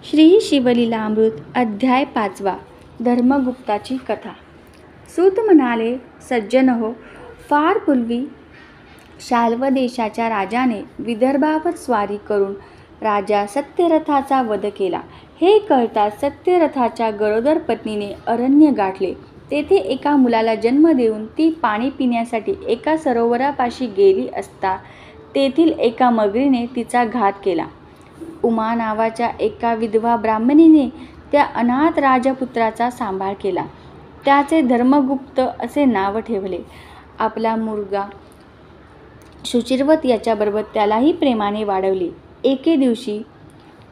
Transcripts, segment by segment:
श्री शिवलीलामृत अध्याय 5 धर्मगुप्ताची कथा। सूत म्हणाले, सज्जन हो, फार पूर्वी शाल्व देशाच्या राजाने विदर्भावर स्वारी करून राजा सत्यरथाचा वध केला। हे कळताच सत्यरथाच्या गरोदर पत्नीने अरण्य गाठले। तेथे एका मुलाला जन्म देऊन ती पाणी पिण्यासाठी एका सरोवरापाशी गेली असता तेथील एका मगरीने तिचा घात केला। उमा नावाच्या एका विधवा ब्राह्मणीने त्या अनाथ राजपुत्राचा सांभाळ केला। त्याचे धर्मगुप्त असे नाव ठेवले। आपला मुलगा शुचिर्वत याच्याबरोबर त्यालाही प्रेमाने वाढवले। एके दिवशी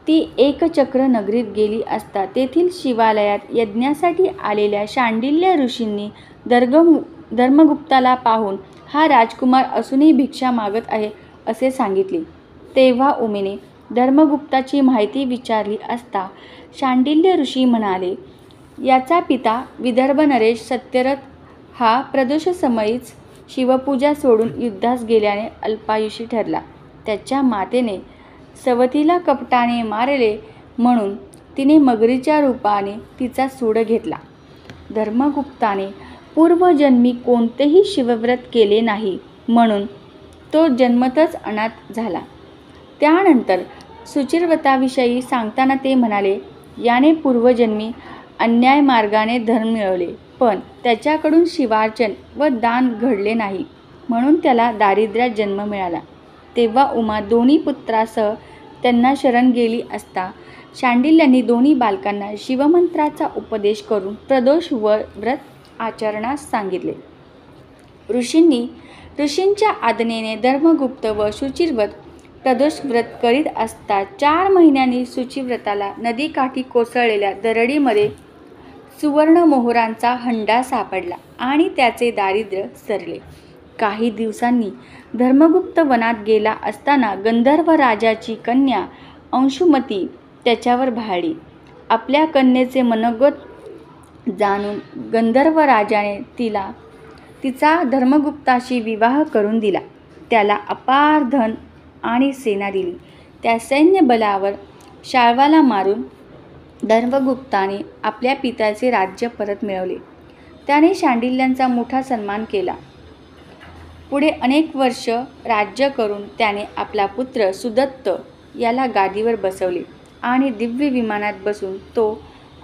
ती एकचक्र नगरीत गेली असता तेथील शिवालयात यज्ञासाठी आलेल्या शांडिल्य ऋषींनी धर्मगुप्ताला पाहून हा राजकुमार असूनही भिक्षा मागत आहे असे सांगितले। तेव्हा उमेने धर्मगुप्ताची माहिती विचारली असता शांडिल्य ऋषी म्हणाले, याचा पिता विदर्भ नरेश सत्यरथ हा प्रदोषसमयीच शिवपूजा सोडून युद्धास गेल्याने अल्पायुषी ठरला। त्याच्या मातेने सवतीला कपटाने मारले म्हणून तिने मगरीच्या रूपाने तिचा सूड घेतला। धर्मगुप्ताने पूर्वजन्मी कोणतेही शिवव्रत केले नाही म्हणून तो जन्मतच अनाथ झाला। त्यानंतर सुचिर्वताविषयी सांगताना ते म्हणाले, याने पूर्वजन्मी अन्याय मार्गाने धन मिळवले, पण त्याच्याकडून शिवार्चन व दान घडले नाही म्हणून त्याला दारिद्र्यात जन्म मिळाला। तेव्हा उमा दोन्ही पुत्रासह त्यांना शरण गेली असता शांडिल्यांनी दोन्ही बालकांना शिवमंत्राचा उपदेश करून प्रदोष व्रत आचरणास सांगितले। ऋषींच्या आज्ञेने धर्मगुप्त व शुचिर्वत प्रदोष व्रत करीत असता 4 महिन्यांनी शुचिव्रताला नदीकाठी कोसळलेल्या दरडीमध्ये सुवर्णमोहरांचा हंडा सापडला आणि त्याचे दारिद्र्य सरले। काही दिवसांनी धर्मगुप्त वनात गेला असताना गंधर्व राजाची कन्या अंशुमती त्याच्यावर भाळली। आपल्या कन्येचे मनोगत जाणून गंधर्व राजाने तिचा धर्मगुप्ताशी विवाह करून दिला। त्याला अपार धन आणि सेना दिली। त्या सैन्य बलावर शाल्वाला मारून धर्मगुप्ताने आपल्या पित्याचे राज्य परत मिळवले। त्याने शांडिल्यांचा मोठा सन्मान केला। पुढे अनेक वर्ष राज्य करून त्याने आपला पुत्र सुदत्त याला गादीवर बसवले आणि दिव्य विमानात बसून तो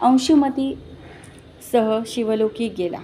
अंशुमती सह शिवलोकी गेला।